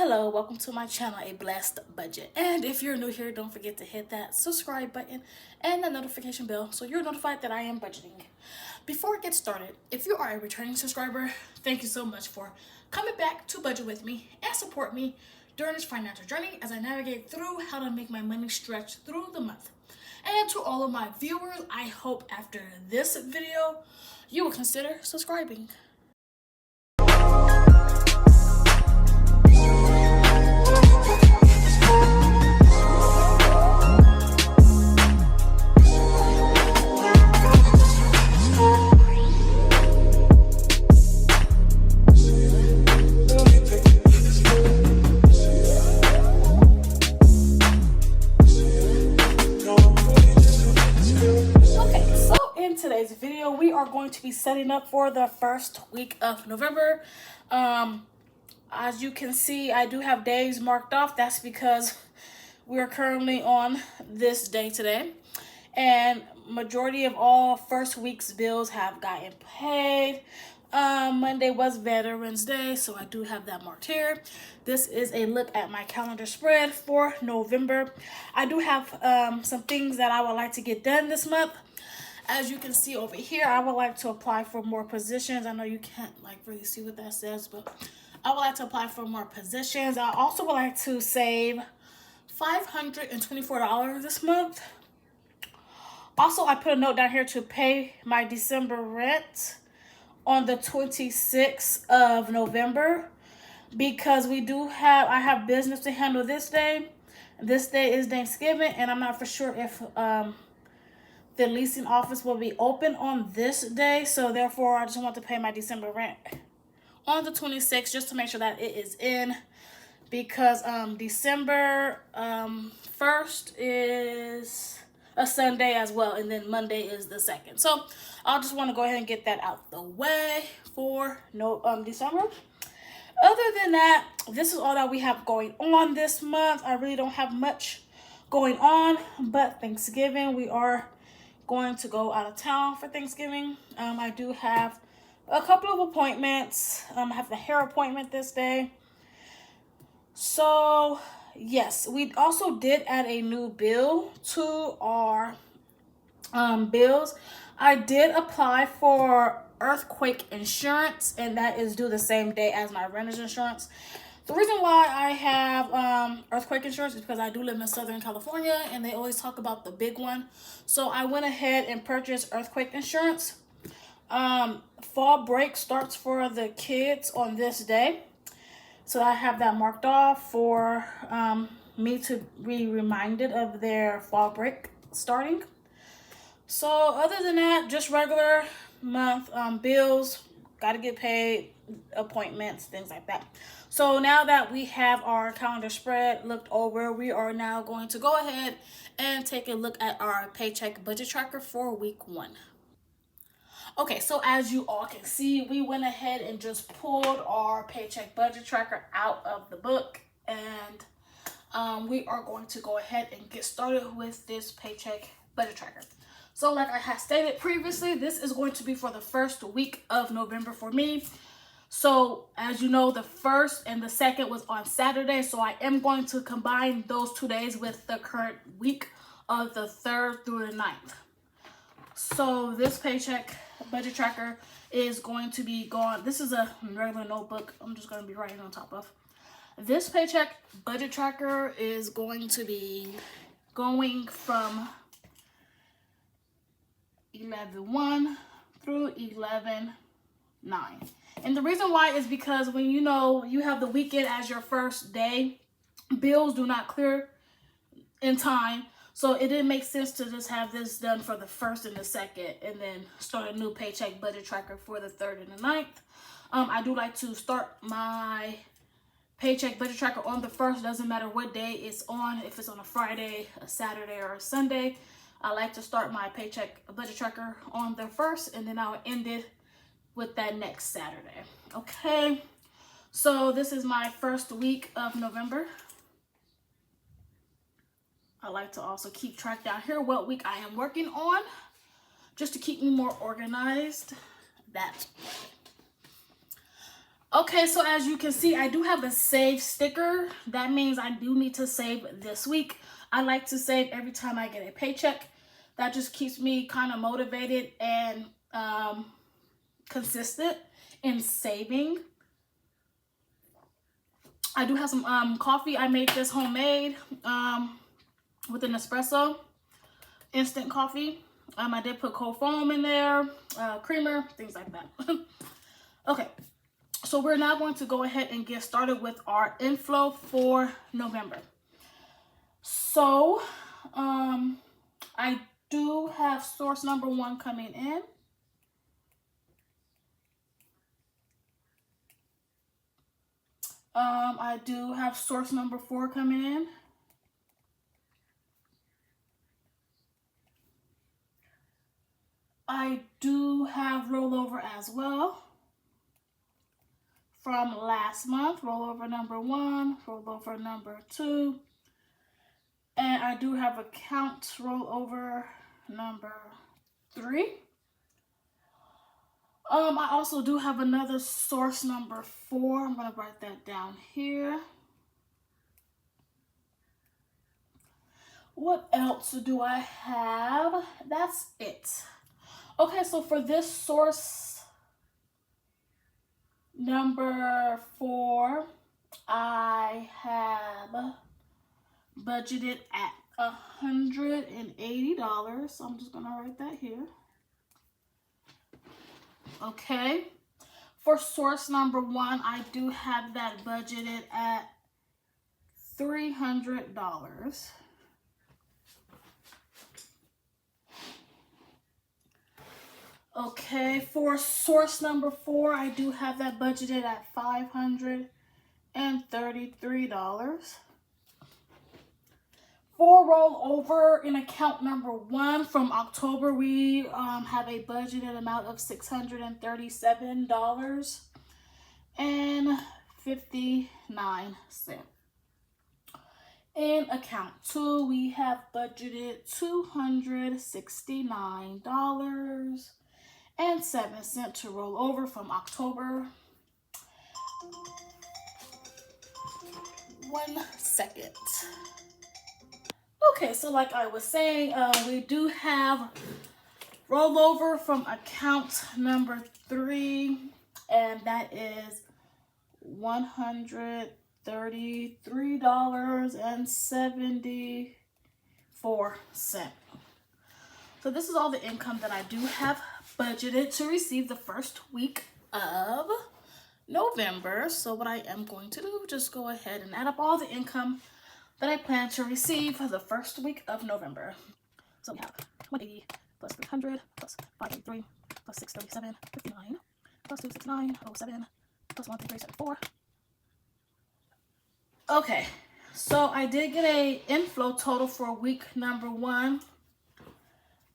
Hello, welcome to my channel, A Blessed Budget. And if you're new here, don't forget to hit that subscribe button and the notification bell so you're notified that I am budgeting. Before I get started, if you are a returning subscriber, thank you so much for coming back to budget with me and support me during this financial journey as I navigate through how to make my money stretch through the month. And to all of my viewers, I hope after this video, you will consider subscribing. Today's video, we are going to be setting up for the first week of November. As you can see, I do have days marked off. That's because we are currently on this day today, and majority of all first week's bills have gotten paid. Monday was Veterans Day, so I do have that marked here. This is a look at my calendar spread for November. I do have some things that I would like to get done this month. As you can see over here, I would like to apply for more positions. I know you can't really see what that says, but I would like to apply for more positions. I also would like to save $524 this month. Also, I put a note down here to pay my December rent on the 26th of November because I have business to handle this day. This day is Thanksgiving, and I'm not for sure if the leasing office will be open on this day, so therefore I just want to pay my December rent on the 26th just to make sure that it is in, because December 1st is a Sunday as well, and then Monday is the 2nd. So I'll just want to go ahead and get that out the way for December. Other than that, this is all that we have going on this month. I really don't have much going on, but Thanksgiving, we are going to go out of town for Thanksgiving. I do have a couple of appointments. I have the hair appointment this day. So yes, we also did add a new bill to our bills. I did apply for earthquake insurance, and that is due the same day as my renter's insurance. The reason why I have earthquake insurance is because I do live in Southern California, and they always talk about the big one. So I went ahead and purchased earthquake insurance. Fall break starts for the kids on this day. So I have that marked off for me to be reminded of their fall break starting. So other than that, just regular month bills, got to get paid, appointments, things like that. So now that we have our calendar spread looked over, we are now going to go ahead and take a look at our paycheck budget tracker for week 1. Okay, so as you all can see, we went ahead and just pulled our paycheck budget tracker out of the book, and we are going to go ahead and get started with this paycheck budget tracker. So like I had stated previously, this is going to be for the first week of November for me. So as you know, the 1st and the 2nd was on Saturday. So I am going to combine those 2 days with the current week of the 3rd through the 9th. So this paycheck budget tracker is going to be gone. This is a regular notebook I'm just going to be writing on top of. This paycheck budget tracker is going to be going from 11/1 through 11/9. And the reason why is because when you have the weekend as your first day, bills do not clear in time. So it didn't make sense to just have this done for the 1st and the 2nd and then start a new paycheck budget tracker for the 3rd and the 9th. I do like to start my paycheck budget tracker on the 1st. Doesn't matter what day it's on, if it's on a Friday, a Saturday, or a Sunday. I like to start my paycheck budget tracker on the 1st, and then I'll end it with that next Saturday. Okay, so this is my first week of November. I like to also keep track down here what week I am working on, just to keep me more organized that way. Okay, so as you can see, I do have a save sticker. That means I do need to save this week. I like to save every time I get a paycheck. That just keeps me kind of motivated and consistent in saving. I do have some coffee. I made this homemade with an espresso, instant coffee. I did put cold foam in there, creamer, things like that. Okay, so we're now going to go ahead and get started with our inflow for November. So, I do have source number 1 coming in. I do have source number 4 coming in. I do have rollover as well from last month, rollover number 1, rollover number 2, and I do have account rollover number 3. I also do have another source number 4. I'm going to write that down here. What else do I have? That's it. Okay, so for this source number 4, I have budgeted at $180. So I'm just going to write that here. Okay. For source number 1, I do have that budgeted at $300. Okay, for source number 4, I do have that budgeted at $533. For rollover in account number 1 from October, we have a budgeted amount of $637.59. In account 2, we have budgeted $269.07 to roll over from October. 1 second. Okay, so like I was saying, we do have rollover from account number 3, and that is $133.74. So this is all the income that I do have budgeted to receive the first week of November. So what I am going to do, just go ahead and add up all the income that I plan to receive for the first week of November. So we have 180 plus 300 plus 583 plus 637.59 plus 269.07 plus 133.74. Okay, so I did get a inflow total for week number 1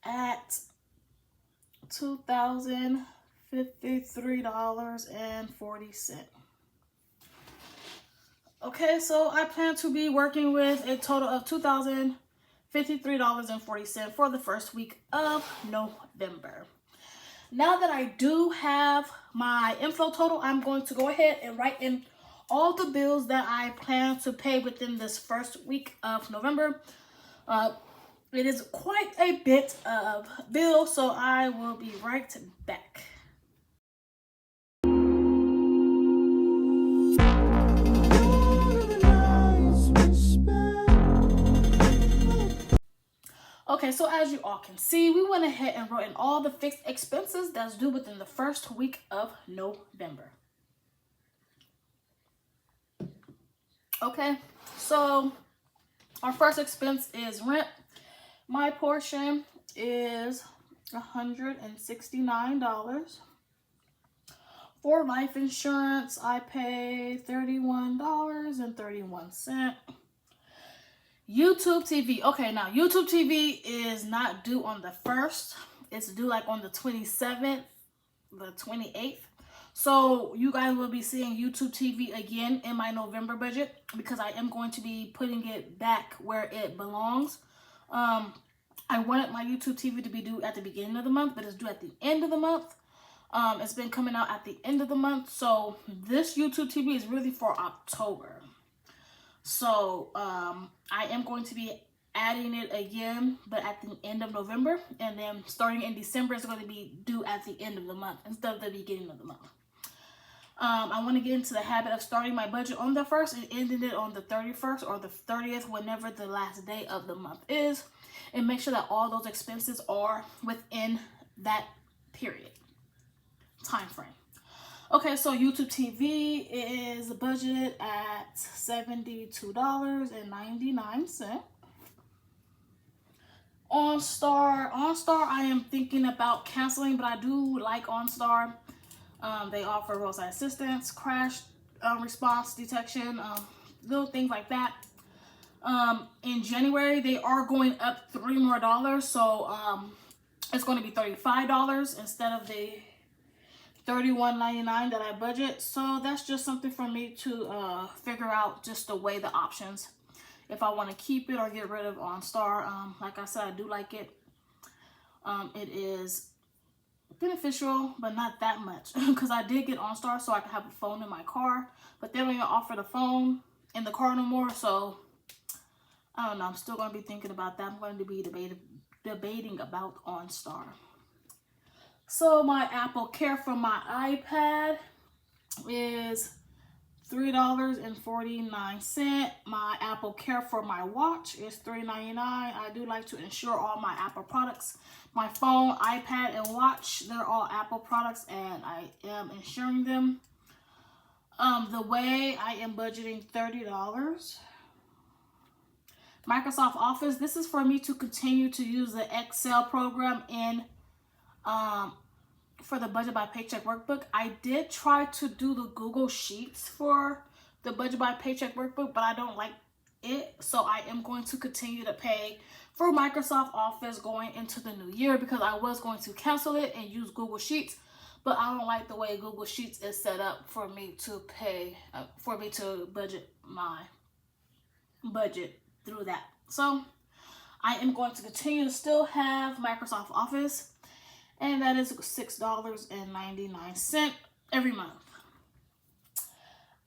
at $2,053.40. Okay, so I plan to be working with a total of $2,053.40 for the first week of November. Now that I do have my inflow total, I'm going to go ahead and write in all the bills that I plan to pay within this first week of November. It is quite a bit of bills, so I will be right back. Okay, so as you all can see, we went ahead and wrote in all the fixed expenses that's due within the first week of November. Okay, so our first expense is rent. My portion is $169. For life insurance, I pay $31.31. YouTube TV. Okay, now YouTube TV is not due on the 1st. It's due like on the 27th, the 28th. So you guys will be seeing YouTube TV again in my November budget because I am going to be putting it back where it belongs. I wanted my YouTube TV to be due at the beginning of the month, but it's due at the end of the month. It's been coming out at the end of the month. So this YouTube TV is really for October. So I am going to be adding it again, but at the end of November. And then starting in December, it's going to be due at the end of the month instead of the beginning of the month. I want to get into the habit of starting my budget on the 1st and ending it on the 31st or the 30th, whenever the last day of the month is. And make sure that all those expenses are within that period time frame. Okay, so YouTube TV is budgeted at $72.99. OnStar, I am thinking about canceling, but I do like OnStar. They offer roadside assistance, crash response detection, little things like that. In January, they are going up $3 more, so it's going to be $35 instead of the $31.99 that I budget. So that's just something for me to figure out, just to weigh the options if I want to keep it or get rid of OnStar. Like I said, I do like it. It is beneficial, but not that much, because I did get OnStar so I could have a phone in my car, but they don't even offer the phone in the car no more. So I don't know, I'm still going to be thinking about that. I'm going to be debating about OnStar. So my Apple Care for my iPad is $3.49. My Apple Care for my watch is $3.99. I do like to insure all my Apple products. My phone, iPad, and watch, they're all Apple products, and I am insuring them. The way I am budgeting $30. Microsoft Office, this is for me to continue to use the Excel program in for the Budget by Paycheck workbook. I did try to do the Google Sheets for the Budget by Paycheck workbook, but I don't like it. So I am going to continue to pay for Microsoft Office going into the new year, because I was going to cancel it and use Google Sheets, but I don't like the way Google Sheets is set up for me to pay, for me to budget my budget through that. So I am going to continue to still have Microsoft Office, and that is $6.99 every month.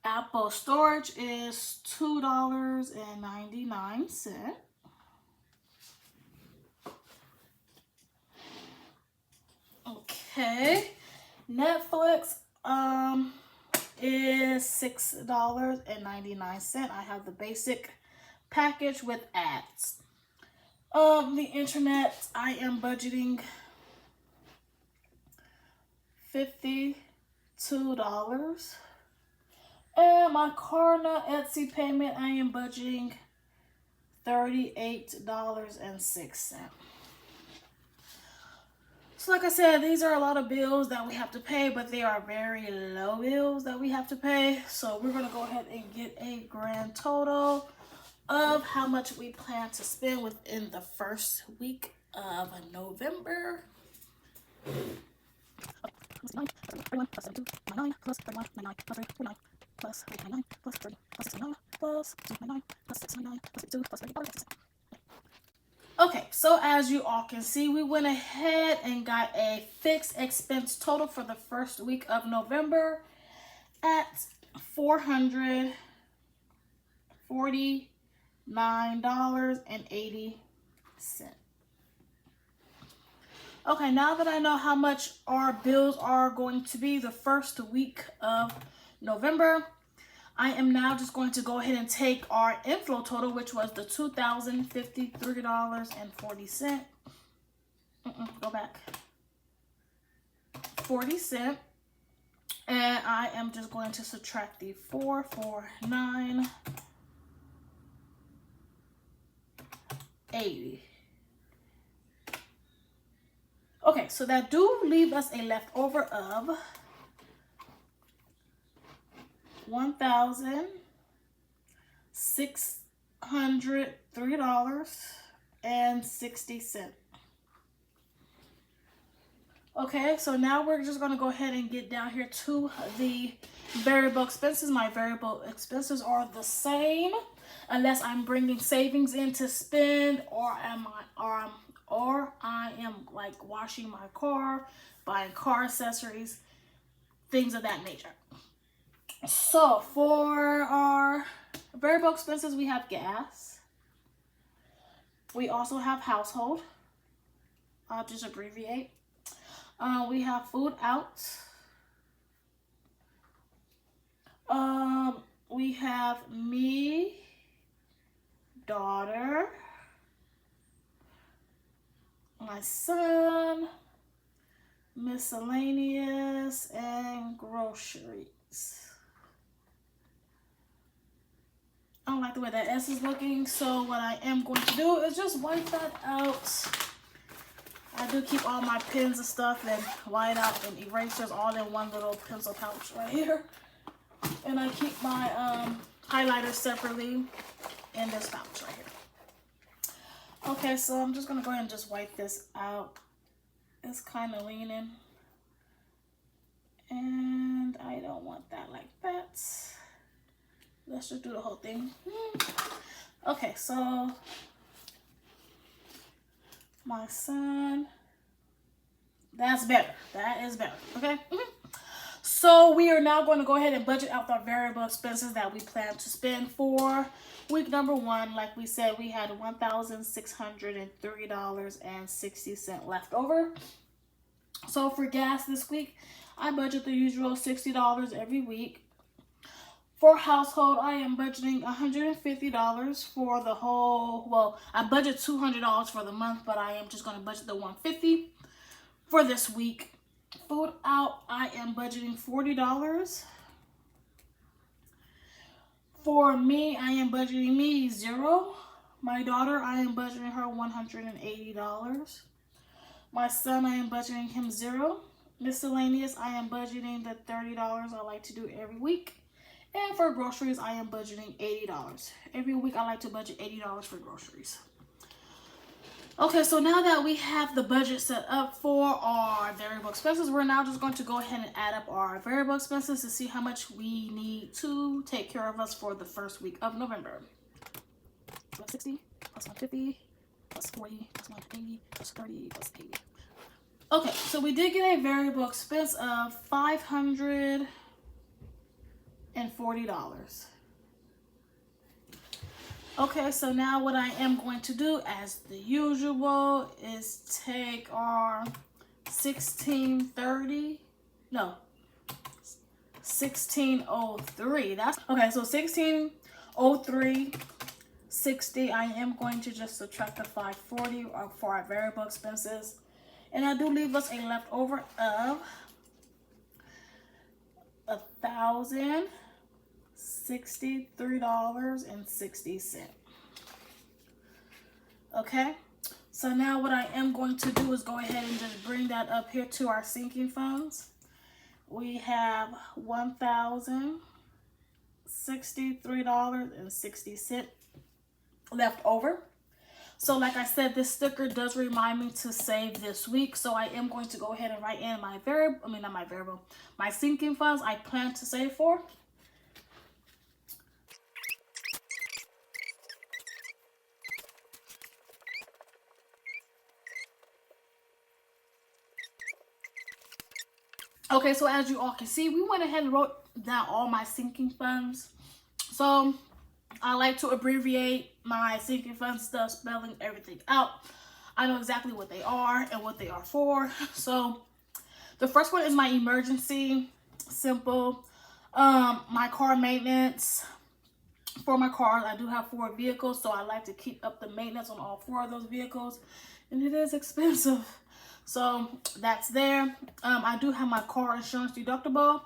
Apple storage is $2.99. Okay, Netflix is $6.99. I have the basic package with ads. The internet, I am budgeting $52. And my Klarna Etsy payment, I am budgeting $38.06. So like I said, these are a lot of bills that we have to pay, but they are very low bills that we have to pay. So we're going to go ahead and get a grand total of how much we plan to spend within the first week of November. Plus 9, 31, plus 72, 99, plus 31, 99, plus 49, plus 99, plus 30, plus 69, plus 299, plus 699, plus 52, plus 30, plus 60. Okay, so as you all can see, we went ahead and got a fixed expense total for the first week of November at $449.80. Okay, now that I know how much our bills are going to be the first week of November, I am now just going to go ahead and take our inflow total, which was the $2,053.40. Go back. 40 cents. And I am just going to subtract the 449.80. Okay, so that do leave us a leftover of $1,603.60. Okay, so now we're just going to go ahead and get down here to the variable expenses. My variable expenses are the same unless I'm bringing savings in to spend, or or I am like washing my car, buying car accessories, things of that nature. So for our variable expenses, we have gas. We also have household. I'll just abbreviate. We have food out. We have me, daughter, my son, miscellaneous, and groceries. I don't like the way that S is looking, so what I am going to do is just wipe that out. I do keep all my pens and stuff and white out and erasers all in one little pencil pouch right here. And I keep my highlighters separately in this pouch right here. Okay, so I'm just gonna go ahead and just wipe this out. It's kind of leaning. And I don't want that like that. Let's just do the whole thing. Okay, so my son, that's better. That is better, okay? So we are now going to go ahead and budget out our variable expenses that we plan to spend for week number 1. Like we said, we had $1,603.60 left over. So for gas this week, I budget the usual $60 every week. For household, I am budgeting $150 for the whole, well, I budget $200 for the month, but I am just going to budget the $150 for this week. Food out, I am budgeting $40. For me, I am budgeting me $0. My daughter, I am budgeting her $180. My son, I am budgeting him $0. Miscellaneous, I am budgeting the $30 I like to do every week. And for groceries, I am budgeting $80. Every week, I like to budget $80 for groceries. Okay, so now that we have the budget set up for our variable expenses, we're now just going to go ahead and add up our variable expenses to see how much we need to take care of us for the first week of November. 60 plus 150 plus 40 plus 180 plus 30 plus 80. Okay, so we did get a variable expense of $540. Okay, so now what I am going to do, as the usual, is take our 1603. That's okay. So 1603.60. I am going to just subtract the 540 for our variable expenses, and I do leave us a leftover of $1,063.60. Okay, so now what I am going to do is go ahead and just bring that up here to our sinking funds. We have $1,063.60 left over. So like I said, this sticker does remind me to save this week. So I am going to go ahead and write in my sinking funds I plan to save for. Okay, so as you all can see, we went ahead and wrote down all my sinking funds. So I like to abbreviate my sinking funds stuff, spelling everything out. I know exactly what they are and what they are for. So the first one is my emergency, simple. My car maintenance. For my cars, I do have 4 vehicles, so I like to keep up the maintenance on all 4 of those vehicles, and it is expensive. So that's there. I do have my car insurance deductible.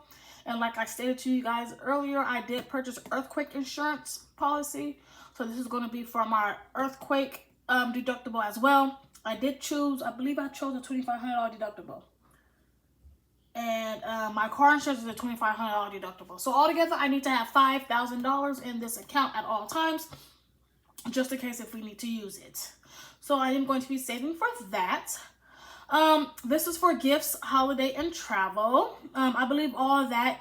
And like I stated to you guys earlier, I did purchase earthquake insurance policy. So this is going to be for my earthquake deductible as well. I believe I chose a $2,500 deductible. And my car insurance is a $2,500 deductible. So altogether, I need to have $5,000 in this account at all times, just in case if we need to use it. So I am going to be saving for that. This is for gifts, holiday, and travel. I believe all of that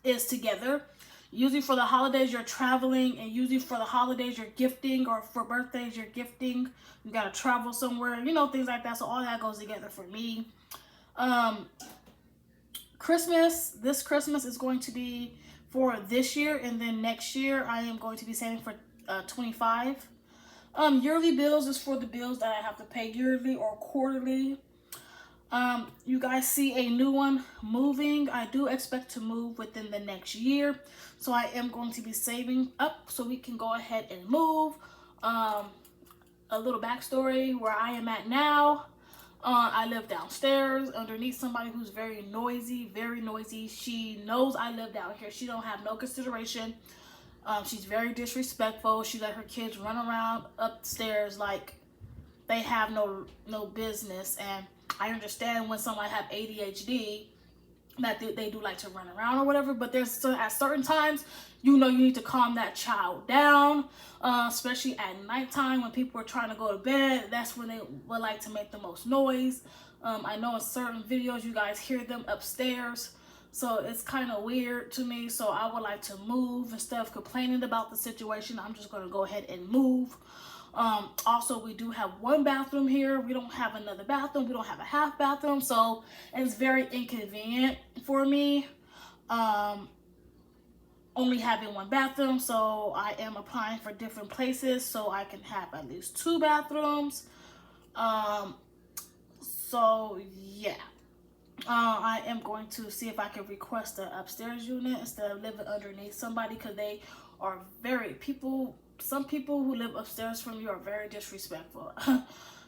is together. Usually for the holidays, you're traveling, and usually for the holidays, you're gifting, or for birthdays, you're gifting. You got to travel somewhere, you know, things like that. So all that goes together for me. This Christmas is going to be for this year, and then next year I am going to be saving for 25. Yearly bills is for the bills that I have to pay yearly or quarterly. You guys see a new one moving. I do expect to move within the next year, so I am going to be saving up so we can go ahead and move. A little backstory where I am at now. I live downstairs underneath somebody who's very noisy, very noisy. She knows I live down here. She don't have no consideration. She's very disrespectful. She let her kids run around upstairs like they have no business. And I understand when someone have ADHD that they do like to run around or whatever, but there's at certain times, you know, you need to calm that child down, especially at nighttime when people are trying to go to bed. That's when they would like to make the most noise. I know in certain videos you guys hear them upstairs, so it's kind of weird to me. So I would like to move. Instead of complaining about the situation, I'm just going to go ahead and move. Also, we do have one bathroom here. We don't have another bathroom. We don't have a half bathroom, so it's very inconvenient for me only having one bathroom. So I am applying for different places so I can have at least 2 bathrooms. So yeah, I am going to see if I can request an upstairs unit instead of living underneath somebody, because they are some people who live upstairs from you are very disrespectful.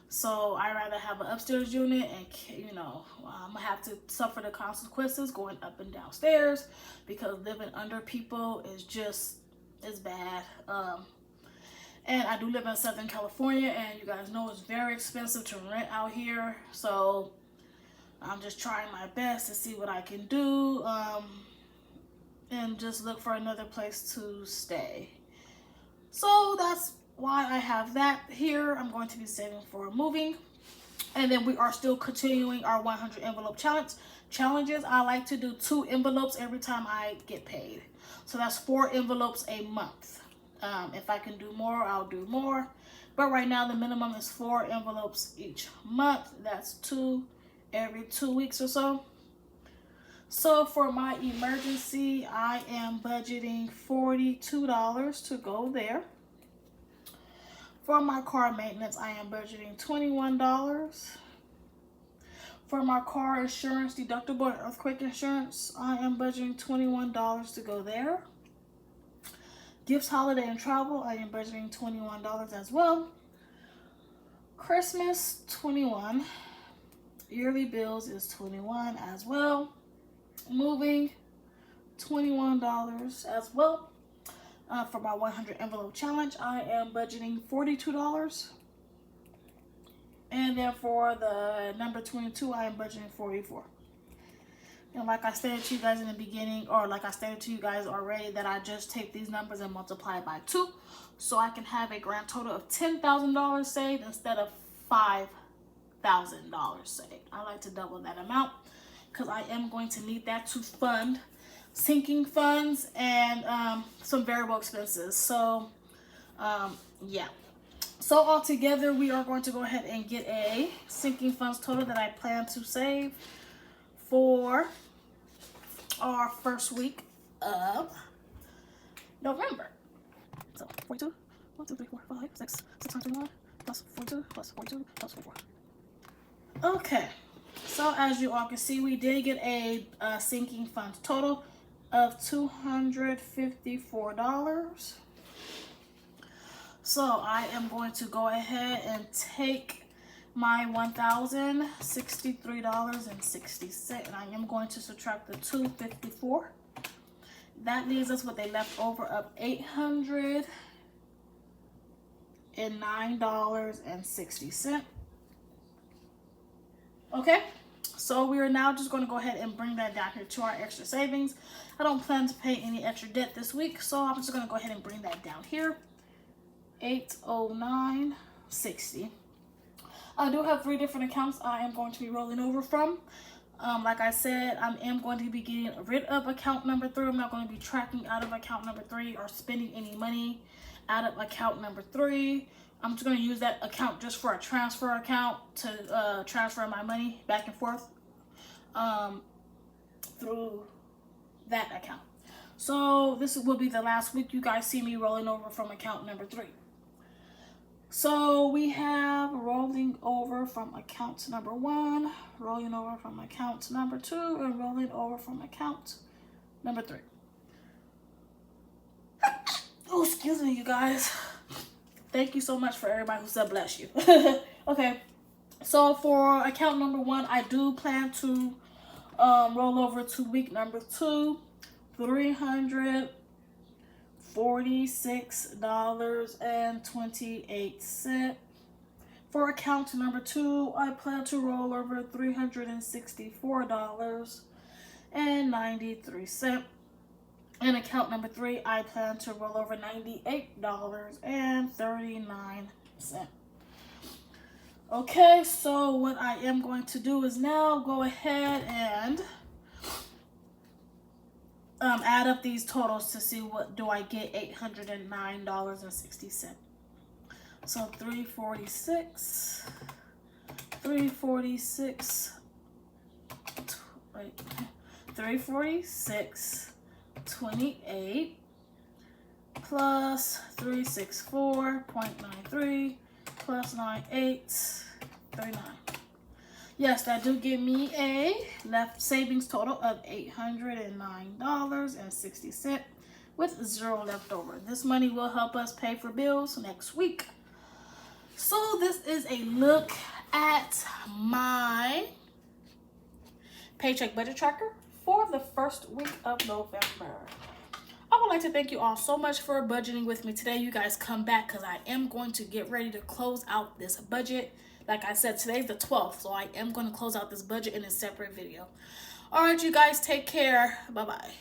So I rather have an upstairs unit, and you know, I'm gonna have to suffer the consequences going up and downstairs, because living under people is bad. And I do live in Southern California, and you guys know it's very expensive to rent out here. So I'm just trying my best to see what I can do, and just look for another place to stay. So that's why I have that here. I'm going to be saving for moving. And then we are still continuing our 100 envelope challenges. I like to do 2 envelopes every time I get paid. So that's 4 envelopes a month. If I can do more, I'll do more. But right now the minimum is 4 envelopes each month. That's 2 every 2 weeks or so. So for my emergency, I am budgeting $42 to go there. For my car maintenance, I am budgeting $21. For my car insurance, deductible and earthquake insurance, I am budgeting $21 to go there. Gifts, holiday, and travel, I am budgeting $21 as well. Christmas, $21. Yearly bills is $21 as well. Moving, $21 as well. For my 100 envelope challenge, I am budgeting $42. And then for the number 22, I am budgeting $44. And like I stated to you guys in the beginning, or like I stated to you guys already, that I just take these numbers and multiply it by 2, so I can have a grand total of $10,000 saved instead of $5,000 saved. I like to double that amount, because I am going to need that to fund sinking funds and some variable expenses. So yeah, so altogether we are going to go ahead and get a sinking funds total that I plan to save for our first week of November. So 42, 1, 2, 3, 4, 5, 6, 621 plus 42 plus 42 plus 44. Okay, so as you all can see, we did get a sinking funds total of $254. So I am going to go ahead and take my $1,063.60, and I am going to subtract the $254. That leaves us with a leftover of $809.60. Okay, so we are now just going to go ahead and bring that down here to our extra savings. I don't plan to pay any extra debt this week, so I'm just going to go ahead and bring that down here. $809.60. I do have 3 different accounts I am going to be rolling over from. Like I said, I am going to be getting rid of account number 3. I'm not going to be tracking out of account number 3 or spending any money out of account number 3. I'm just going to use that account just for a transfer account to transfer my money back and forth through that account. So this will be the last week you guys see me rolling over from account number 3. So we have rolling over from account number 1, rolling over from account number 2, and rolling over from account number 3. Oh, excuse me, you guys. Thank you so much for everybody who said bless you. Okay, so for account number 1, I do plan to roll over to week number 2, $346.28. For account number 2, I plan to roll over $364.93. And account number 3, I plan to roll over $98.39. Okay, so what I am going to do is now go ahead and add up these totals to see what do I get $809.60. So 346, 346.28 plus 364.93 plus 9839. Yes, that do give me a left savings total of $809.60 with 0 left over. This money will help us pay for bills next week. So this is a look at my paycheck budget tracker for the first week of November. I would like to thank you all so much for budgeting with me today. You guys come back because I am going to get ready to close out this budget. Like I said, today's the 12th, so I am going to close out this budget in a separate video. All right, you guys, take care. Bye-bye.